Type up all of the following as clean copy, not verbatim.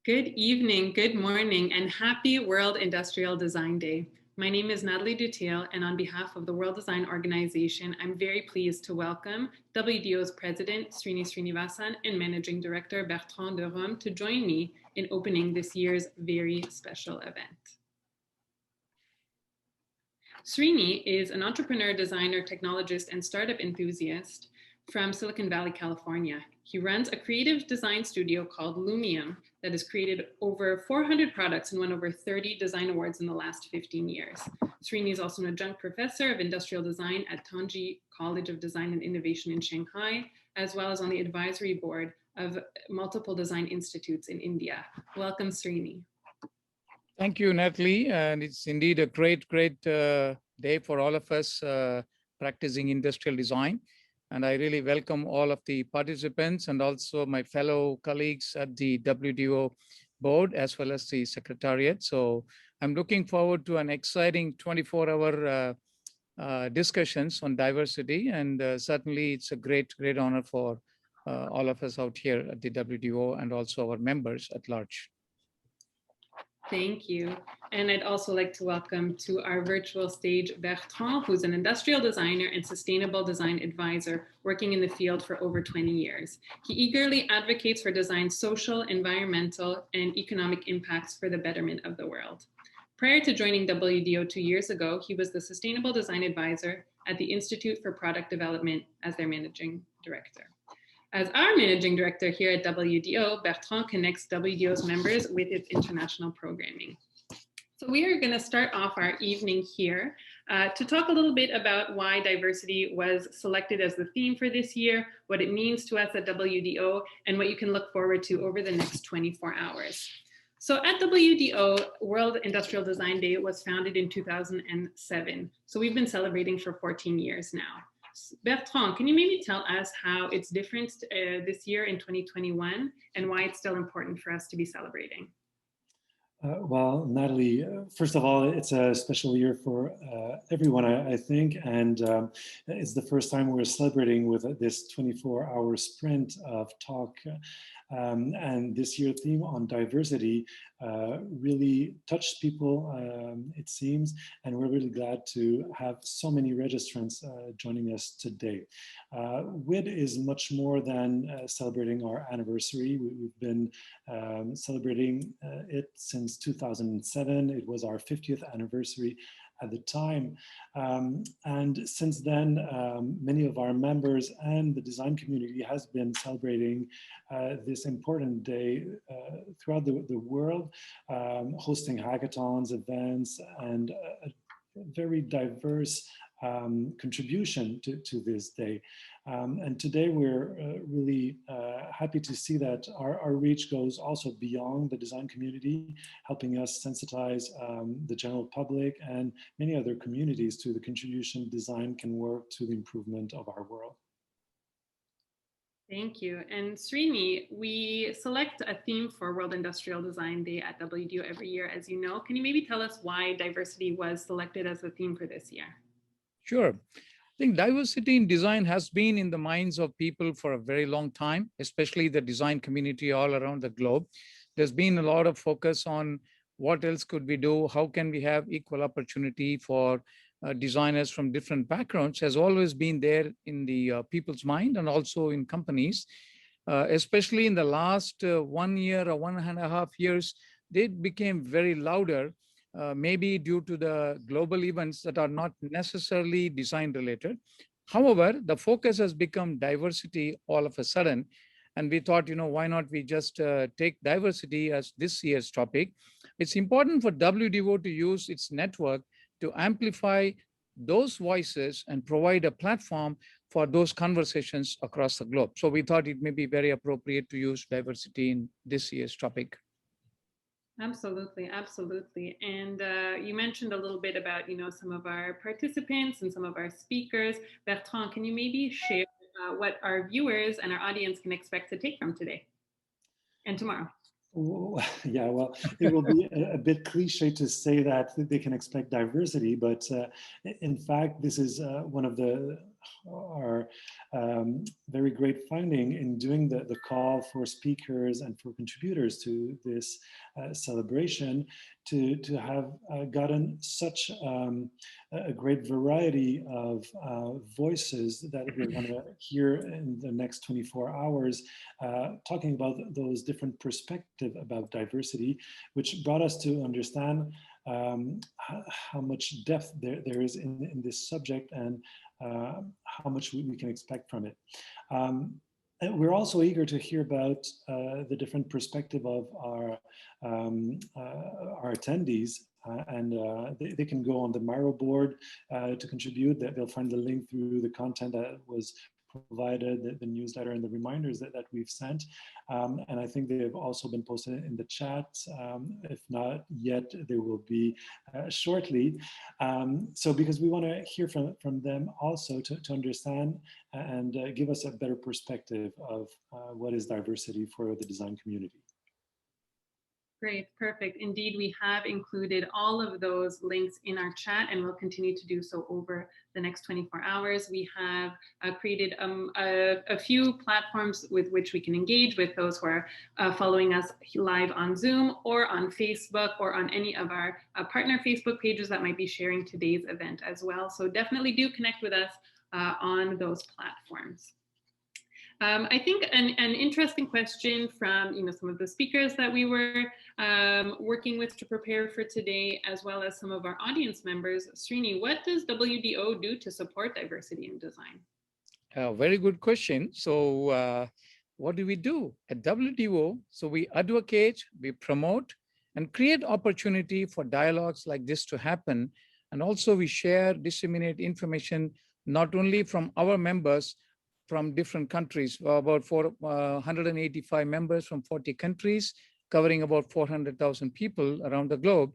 Good evening, good morning, and happy World Industrial Design Day. My name is Natalie Dutil, and on behalf of the World Design Organization, I'm very pleased to welcome WDO's President, Srinivasan, and Managing Director, Bertrand Derome, to join me in opening this year's very special event. Srini is an entrepreneur, designer, technologist, and startup enthusiast from Silicon Valley, California. He runs a creative design studio called Lumium that has created over 400 products and won over 30 design awards in the last 15 years. Srini is also an adjunct professor of industrial design at Tongji College of Design and Innovation in Shanghai, as well as on the advisory board of multiple design institutes in India. Welcome, Srini. Thank you, Natalie. And it's indeed a great day for all of us practicing industrial design. And I really welcome all of the participants and also my fellow colleagues at the WDO board, as well as the secretariat. So I'm looking forward to an exciting 24-hour discussions on diversity. And certainly it's a great honor for all of us out here at the WDO and also our members at large. Thank you. And I'd also like to welcome to our virtual stage Bertrand, who's an industrial designer and sustainable design advisor working in the field for over 20 years. He eagerly advocates for design's social, environmental, and economic impacts for the betterment of the world. Prior to joining WDO 2 years ago, he was the sustainable design advisor at the Institute for Product Development as their managing director. As our managing director here at WDO, Bertrand connects WDO's members with its international programming. So we are going to start off our evening here to talk a little bit about why diversity was selected as the theme for this year, what it means to us at WDO, and what you can look forward to over the next 24 hours. So at WDO, World Industrial Design Day was founded in 2007. So we've been celebrating for 14 years now. Bertrand, can you maybe tell us how it's different this year in 2021 and why it's still important for us to be celebrating? Well, Natalie, first of all, it's a special year for everyone, I think, and it's the first time we're celebrating with this 24-hour sprint of talk. And this year's theme on diversity really touched people, it seems, and we're really glad to have so many registrants joining us today. WID is much more than celebrating our anniversary. We've been celebrating it since 2007. It was our 50th anniversary at the time. And since then, many of our members and the design community has been celebrating this important day throughout the world, hosting hackathons, events, and a very diverse contribution to this day. And today we're really happy to see that our reach goes also beyond the design community, helping us sensitize the general public and many other communities to the contribution design can work to the improvement of our world. Thank you. And Srini, we select a theme for World Industrial Design Day at WDO every year, as you know. Can you maybe tell us why diversity was selected as the theme for this year? Sure. I think diversity in design has been in the minds of people for a very long time, especially the design community all around the globe. There's been a lot of focus on what else could we do? How can we have equal opportunity for designers from different backgrounds has always been there in the people's mind and also in companies, especially in the last 1 year or 1.5 years, they became very louder, maybe due to the global events that are not necessarily design related. However, the focus has become diversity all of a sudden. And we thought, why not we just take diversity as this year's topic? It's important for WDO to use its network to amplify those voices and provide a platform for those conversations across the globe. So we thought it may be very appropriate to use diversity in this year's topic. Absolutely, absolutely. And you mentioned a little bit about, some of our participants and some of our speakers. Bertrand, can you maybe share what our viewers and our audience can expect to take from today and tomorrow? Yeah, well, it will be a bit cliche to say that they can expect diversity, but in fact, this is one of our very great finding in doing the call for speakers and for contributors to this celebration, to have gotten such a great variety of voices that we're going to hear in the next 24 hours, talking about those different perspectives about diversity, which brought us to understand how much depth there is in this subject and how much we can expect from it. And we're also eager to hear about the different perspective of our attendees, and they can go on the Miro board to contribute. They'll find the link through the content that was provided, the newsletter and the reminders that we've sent. And I think they've also been posted in the chat. If not yet, they will be shortly. So because we want to hear from them also to understand and give us a better perspective of what is diversity for the design community. Great, perfect. Indeed, we have included all of those links in our chat and we'll continue to do so over the next 24 hours. We have created a few platforms with which we can engage with those who are following us live on Zoom or on Facebook or on any of our partner Facebook pages that might be sharing today's event as well. So definitely do connect with us on those platforms. I think an interesting question from some of the speakers that we were working with to prepare for today, as well as some of our audience members. Srini, what does WDO do to support diversity in design? Very good question. So what do we do at WDO? So we advocate, we promote, and create opportunity for dialogues like this to happen. And also we share, disseminate information, not only from our members, from different countries, about 185 members from 40 countries, covering about 400,000 people around the globe.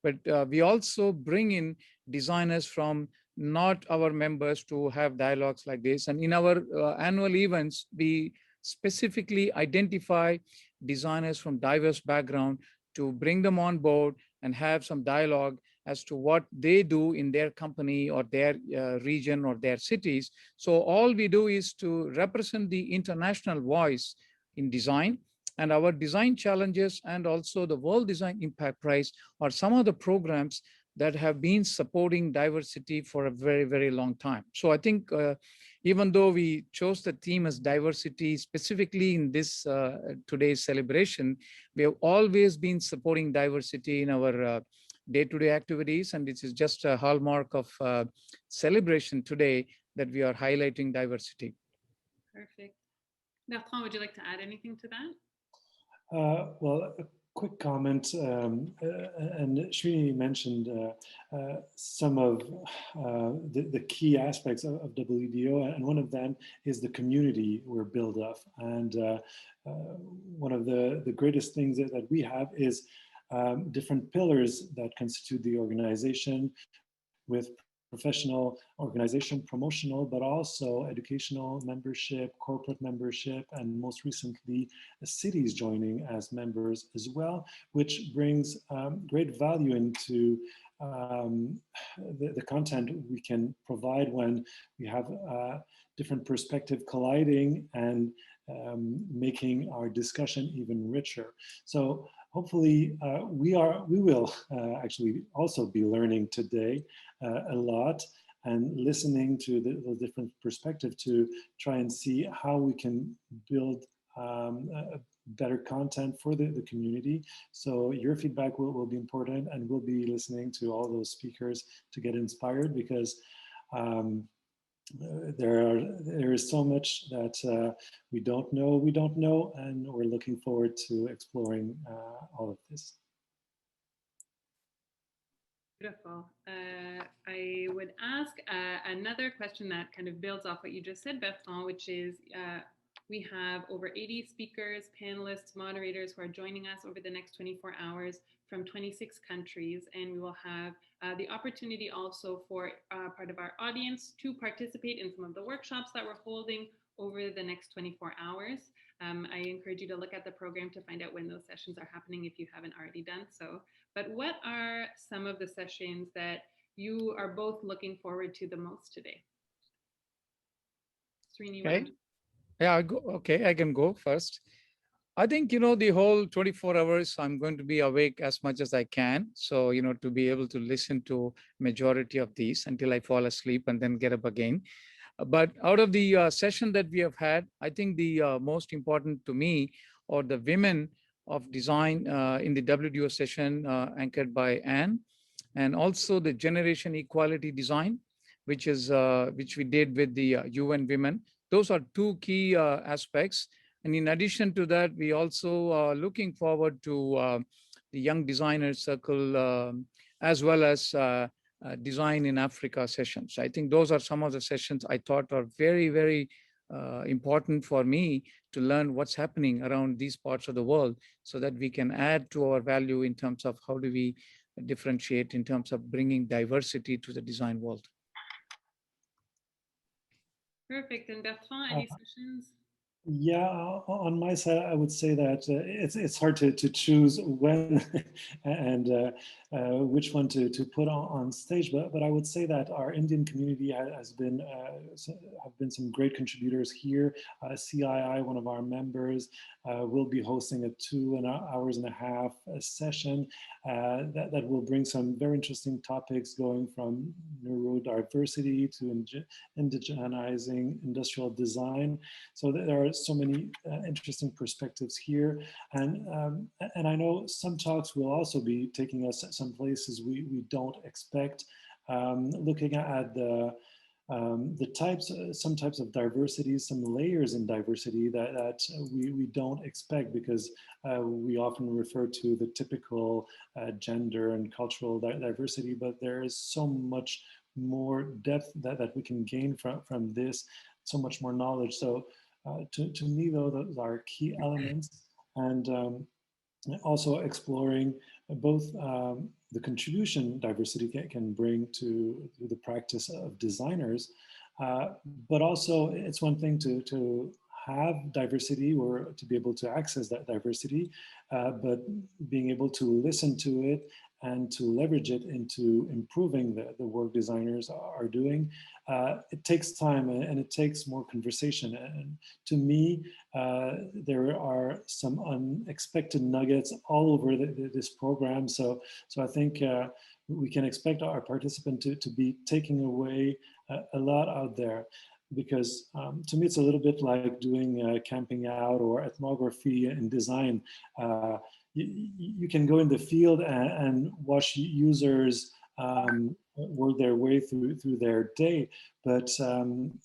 But we also bring in designers from not our members to have dialogues like this. And in our annual events, we specifically identify designers from diverse background to bring them on board and have some dialogue as to what they do in their company or their region or their cities. So all we do is to represent the international voice in design, and our design challenges and also the World Design Impact Prize are some of the programs that have been supporting diversity for a very, very long time. So I think even though we chose the theme as diversity specifically in this today's celebration, we have always been supporting diversity in our day-to-day activities, and this is just a hallmark of celebration today that we are highlighting diversity. Perfect. Bertrand, would you like to add anything to that? Well, a quick comment, and Srini mentioned some of the key aspects of WDO, and one of them is the community we're built of. And one of the greatest things that we have is different pillars that constitute the organization, with professional, organization, promotional, but also educational membership, corporate membership, and most recently, cities joining as members as well, which brings great value into the content we can provide when we have different perspective colliding and making our discussion even richer. So hopefully we will actually also be learning today a lot and listening to the different perspectives to try and see how we can build better content for the community. So your feedback will be important, and we'll be listening to all those speakers to get inspired, because there is so much that we don't know, and we're looking forward to exploring all of this. Beautiful. I would ask another question that kind of builds off what you just said, Bertrand, which is we have over 80 speakers, panelists, moderators who are joining us over the next 24 hours from 26 countries, and we will have the opportunity also for part of our audience to participate in some of the workshops that we're holding over the next 24 hours. I encourage you to look at the program to find out when those sessions are happening if you haven't already done so. But what are some of the sessions that you are both looking forward to the most today? Srini, okay. Yeah, okay, I can go first. I think, the whole 24 hours, I'm going to be awake as much as I can. So, to be able to listen to majority of these until I fall asleep and then get up again. But out of the session that we have had, I think the most important to me are the women of design in the WDO session anchored by Anne, and also the generation equality design, which we did with the UN women. Those are two key aspects. And in addition to that, we also are looking forward to the Young Designers Circle, as well as Design in Africa sessions. I think those are some of the sessions I thought are very, very important for me to learn what's happening around these parts of the world, so that we can add to our value in terms of how do we differentiate in terms of bringing diversity to the design world. Perfect. And Bertrand, any sessions? Yeah, on my side, I would say that it's hard to choose when and which one to put on stage, but I would say that our Indian community have been some great contributors here. CII, one of our members, will be hosting a 2.5 hours session that will bring some very interesting topics, going from neurodiversity to indigenizing industrial design. So there are so many interesting perspectives here, and I know some talks will also be taking us some places we don't expect, looking at some types of diversity, some layers in diversity that we don't expect, because we often refer to the typical gender and cultural diversity, but there is so much more depth that we can gain from this, so much more knowledge. So to me, though, those are key elements, and also exploring both the contribution diversity can bring to the practice of designers, but also it's one thing to have diversity or to be able to access that diversity, but being able to listen to it and to leverage it into improving the work designers are doing. It takes time, and it takes more conversation. And to me, there are some unexpected nuggets all over this program. So I think we can expect our participant to be taking away a lot out there. because to me, it's a little bit like doing camping out or ethnography in design. You can go in the field and watch users work their way through their day. But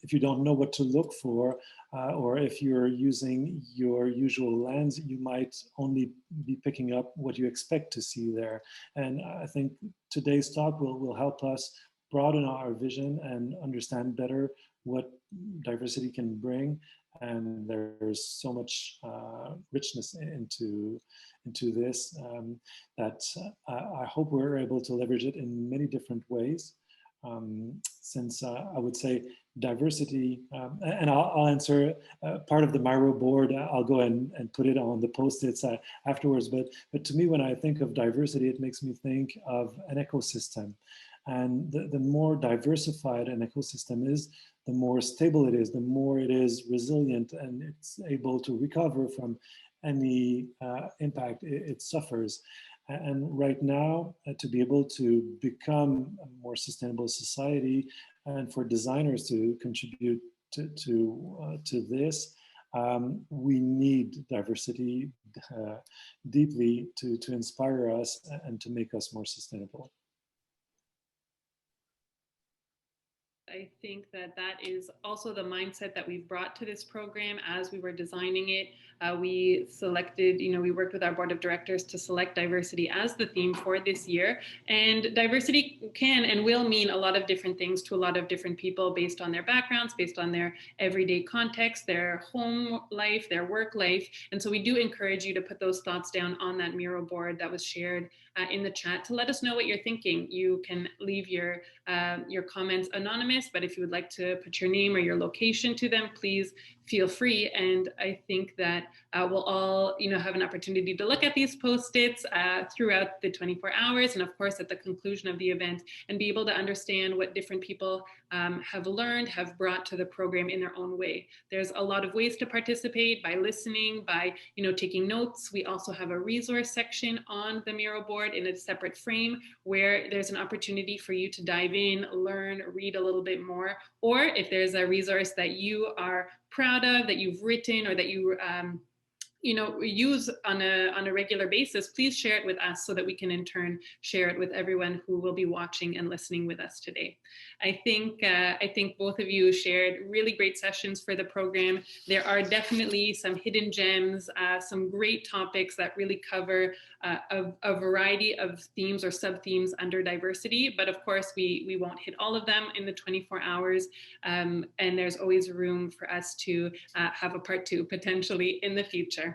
if you don't know what to look for, or if you're using your usual lens, you might only be picking up what you expect to see there. And I think today's talk will help us broaden our vision and understand better what diversity can bring. And there's so much richness into this that I hope we're able to leverage it in many different ways. Since I would say diversity, and I'll answer part of the Miro board. I'll go and put it on the post-its afterwards. But to me, when I think of diversity, it makes me think of an ecosystem. And the more diversified an ecosystem is, the more stable it is, the more it is resilient, and it's able to recover from any impact it suffers. And right now, to be able to become a more sustainable society, and for designers to contribute to this, we need diversity deeply to inspire us and to make us more sustainable. I think that is also the mindset that we've brought to this program as we were designing it. We selected, we worked with our board of directors to select diversity as the theme for this year. And diversity can and will mean a lot of different things to a lot of different people based on their backgrounds, based on their everyday context, their home life, their work life. And so we do encourage you to put those thoughts down on that Miro board that was shared in the chat to let us know what you're thinking. You can leave your comments anonymous, but if you would like to put your name or your location to them, please feel free. And I think that we'll all, have an opportunity to look at these post-its throughout the 24 hours, and of course at the conclusion of the event, and be able to understand what different people have learned, have brought to the program in their own way. There's a lot of ways to participate: by listening, by taking notes. We also have a resource section on the Miro board in a separate frame where there's an opportunity for you to dive in, learn, read a little bit more. Or if there's a resource that you are proud of, that you've written, or that you use on a regular basis, please share it with us so that we can in turn share it with everyone who will be watching and listening with us today. I think both of you shared really great sessions for the program. There are definitely some hidden gems, some great topics that really cover a variety of themes or sub-themes under diversity. But of course, we won't hit all of them in the 24 hours. And there's always room for us to have a part 2 potentially in the future.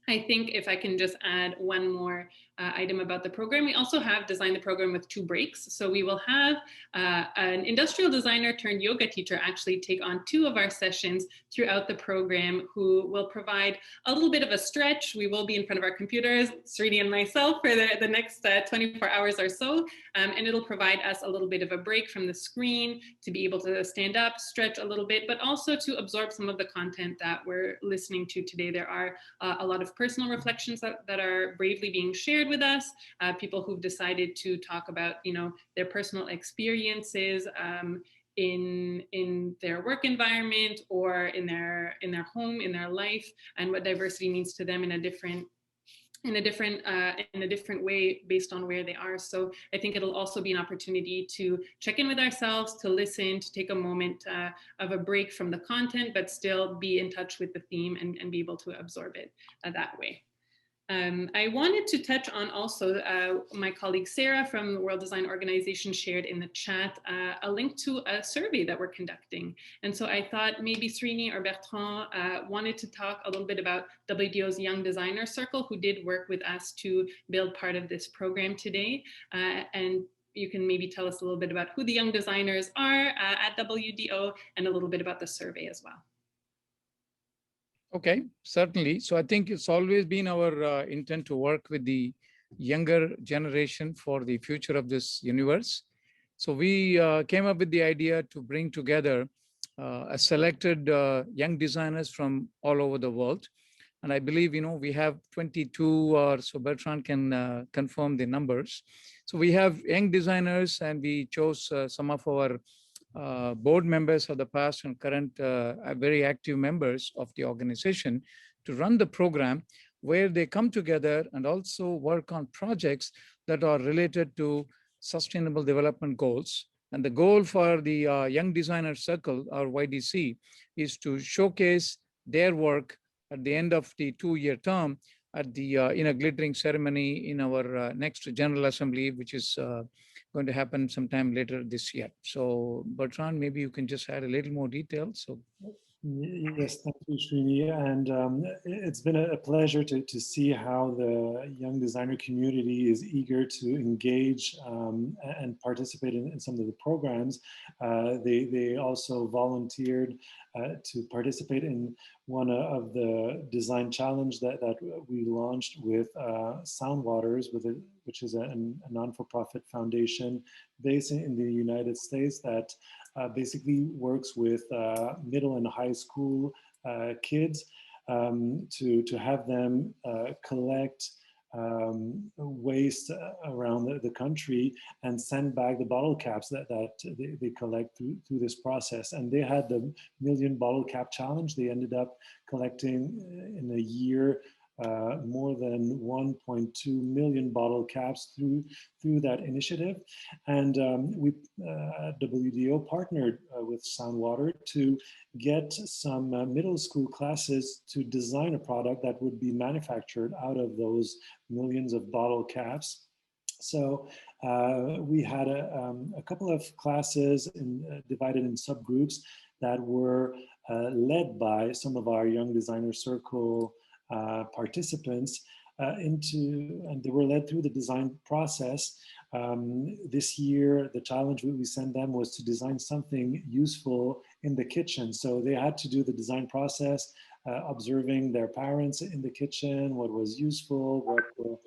I think if I can just add one more item about the program, we also have designed the program with 2 breaks. So we will have an industrial designer turned yoga teacher actually take on 2 of our sessions throughout the program, who will provide a little bit of a stretch. We will be in front of our computers, Srini and myself, for the next 24 hours or so. And it'll provide us a little bit of a break from the screen to be able to stand up, stretch a little bit, but also to absorb some of the content that we're listening to today. There are a lot of personal reflections that are bravely being shared with us, people who've decided to talk about, their personal experiences in their work environment or in their home, in their life, and what diversity means to them in a different way based on where they are. So I think it'll also be an opportunity to check in with ourselves, to listen, to take a moment of a break from the content, but still be in touch with the theme and be able to absorb it that way. I wanted to touch on also, my colleague Sarah from the World Design Organization shared in the chat a link to a survey that we're conducting. And so I thought maybe Srini or Bertrand wanted to talk a little bit about WDO's Young Designer Circle, who did work with us to build part of this program today. And you can maybe tell us a little bit about who the young designers are at WDO and a little bit about the survey as well. Okay, certainly. So I think it's always been our intent to work with the younger generation for the future of this universe. So we came up with the idea to bring together a selected young designers from all over the world. And I believe, we have 22, or so Bertrand can confirm the numbers. So we have young designers, and we chose some of our board members of the past and current very active members of the organization to run the program, where they come together and also work on projects that are related to sustainable development goals. And the goal for the Young Designer Circle, or YDC, is to showcase their work at the end of the 2-year term at the in a glittering ceremony in our next General Assembly, which is going to happen sometime later this year. So Bertrand, maybe you can just add a little more detail. So. Yes, thank you, Srini. And it's been a pleasure to see how the young designer community is eager to engage and participate in some of the programs. They also volunteered to participate in one of the design challenge that we launched with Soundwaters, which is a non-for-profit foundation based in the United States that basically works with middle and high school kids to have them collect waste around the country and send back the bottle caps that they collect through this process. And they had the Million Bottle Cap Challenge. They ended up collecting in a year more than 1.2 million bottle caps through that initiative. And we at WDO partnered with Soundwater to get some middle school classes to design a product that would be manufactured out of those millions of bottle caps. So we had a couple of classes divided in subgroups that were led by some of our Young Designer Circle participants and they were led through the design process. This year, the challenge we sent them was to design something useful in the kitchen. So they had to do the design process, observing their parents in the kitchen, what was useful, what were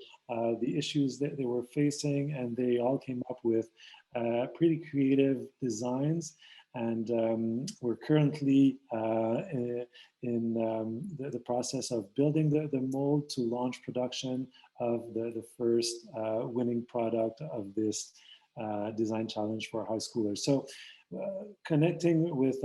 the issues that they were facing, and they all came up with pretty creative designs. And we're currently in the process of building the mold to launch production of the first winning product of this design challenge for high schoolers. So connecting with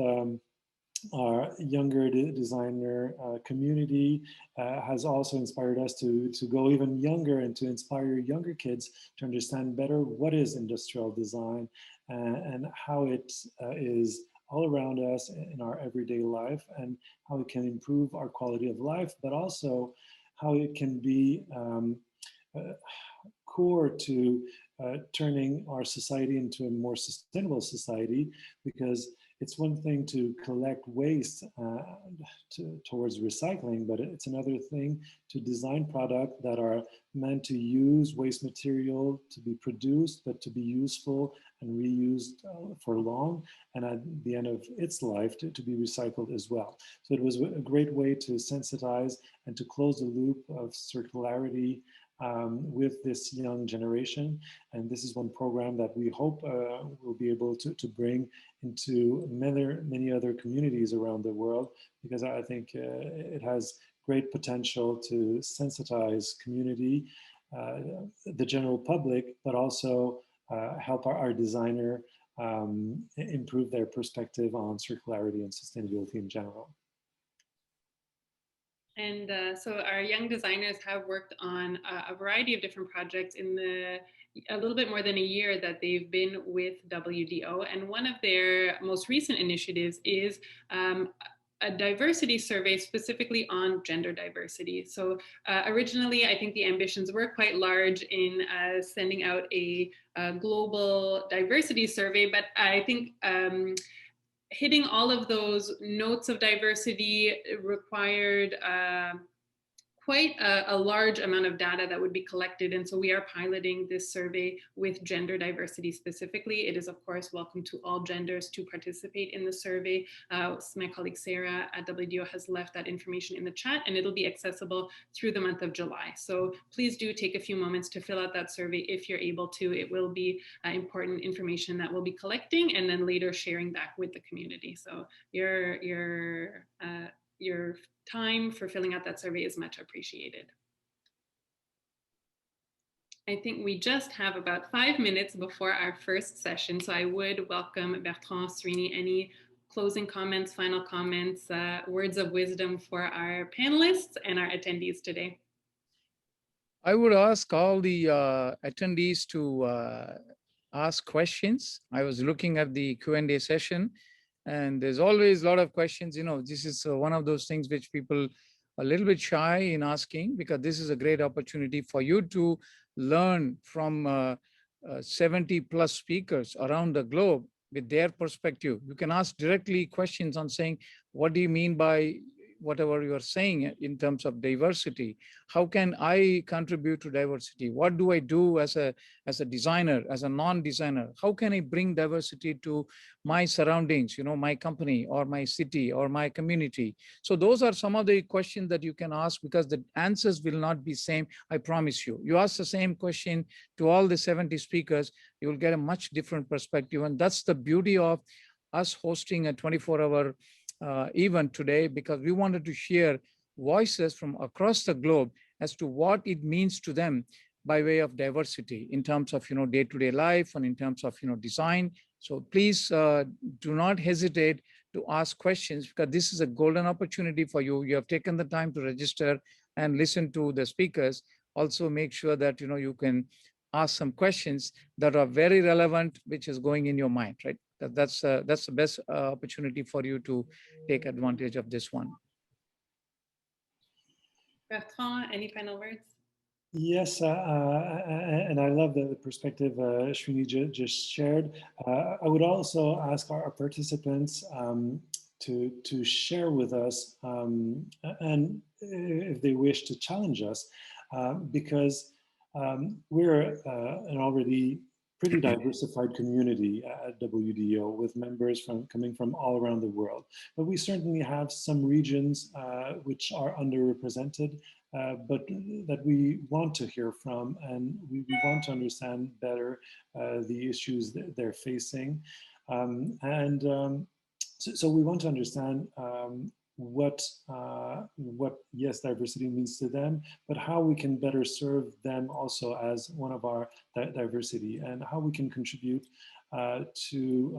our younger designer community has also inspired us to go even younger and to inspire younger kids to understand better what is industrial design and how it is all around us in our everyday life, and how it can improve our quality of life, but also how it can be core to turning our society into a more sustainable society, because it's one thing to collect waste towards recycling, but it's another thing to design products that are meant to use waste material to be produced, but to be useful and reused for long, and at the end of its life to be recycled as well. So it was a great way to sensitize and to close the loop of circularity with this young generation. And this is one program that we hope will be able to bring into many other communities around the world, because I think it has great potential to sensitize community, the general public, but also help our designer improve their perspective on circularity and sustainability in general. And so our young designers have worked on a variety of different projects in a little bit more than a year that they've been with WDO. And one of their most recent initiatives is a diversity survey specifically on gender diversity. So originally, I think the ambitions were quite large in sending out a global diversity survey, but I think hitting all of those notes of diversity required quite a large amount of data that would be collected. And so we are piloting this survey with gender diversity specifically. It is, of course, welcome to all genders to participate in the survey. My colleague Sarah at WDO has left that information in the chat, and it'll be accessible through the month of July. So please do take a few moments to fill out that survey if you're able to. It will be important information that we'll be collecting and then later sharing back with the community. So your time for filling out that survey is much appreciated. I think we just have about 5 minutes before our first session, so I would welcome Bertrand, Srini, any closing comments, final comments, words of wisdom for our panelists and our attendees today. I would ask all the attendees to ask questions. I was looking at the Q&A session, and there's always a lot of questions. You know, this is one of those things which people are a little bit shy in asking, because this is a great opportunity for you to learn from 70 plus speakers around the globe with their perspective. You can ask directly questions on saying, what do you mean by whatever you are saying in terms of diversity? How can I contribute to diversity? What do I do as a designer, as a non-designer? How can I bring diversity to my surroundings, you know, my company or my city or my community? So those are some of the questions that you can ask, because the answers will not be same, I promise you. You ask the same question to all the 70 speakers, you will get a much different perspective. And that's the beauty of us hosting a 24-hour event today, because we wanted to share voices from across the globe as to what it means to them by way of diversity in terms of, you know, day-to-day life and in terms of, you know, design. So please do not hesitate to ask questions, because this is a golden opportunity for you. You have taken the time to register and listen to the speakers. Also make sure that, you know, you can ask some questions that are very relevant, which is going in your mind, right? That's the best opportunity for you to take advantage of this one. Bertrand, any final words? Yes, and I love the perspective Srini just shared. I would also ask our participants to share with us, and if they wish to challenge us, because we're an already pretty diversified community at WDO, with members coming from all around the world. But we certainly have some regions which are underrepresented, but that we want to hear from, and we want to understand better the issues that they're facing. So we want to understand what yes, diversity means to them, but how we can better serve them also as one of our diversity, and how we can contribute to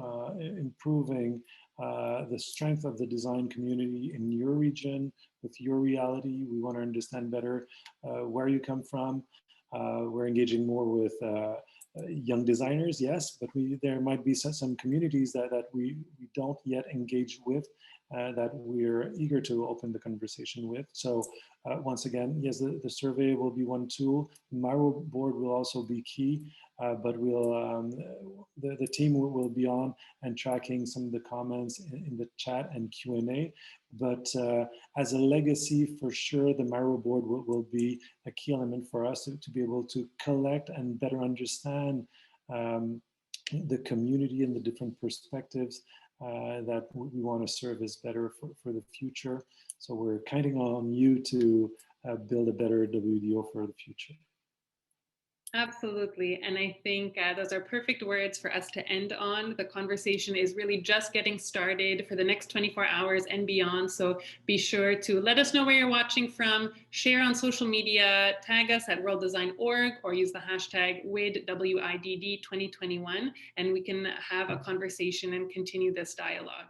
improving the strength of the design community in your region, with your reality. We want to understand better where you come from. We're engaging more with young designers, yes, but there might be some communities that we don't yet engage with, that we're eager to open the conversation with. So once again, yes, the survey will be one tool. Miro board will also be key, but the team will be on and tracking some of the comments in the chat and Q&A. But as a legacy, for sure, the Miro board will be a key element for us to be able to collect and better understand the community and the different perspectives that we want to serve as better for the future. So we're counting on you to build a better WDO for the future. Absolutely. And I think those are perfect words for us to end on. The conversation is really just getting started for the next 24 hours and beyond. So be sure to let us know where you're watching from, share on social media, tag us at worlddesign.org, or use the hashtag WIDD 2021, and we can have a conversation and continue this dialogue.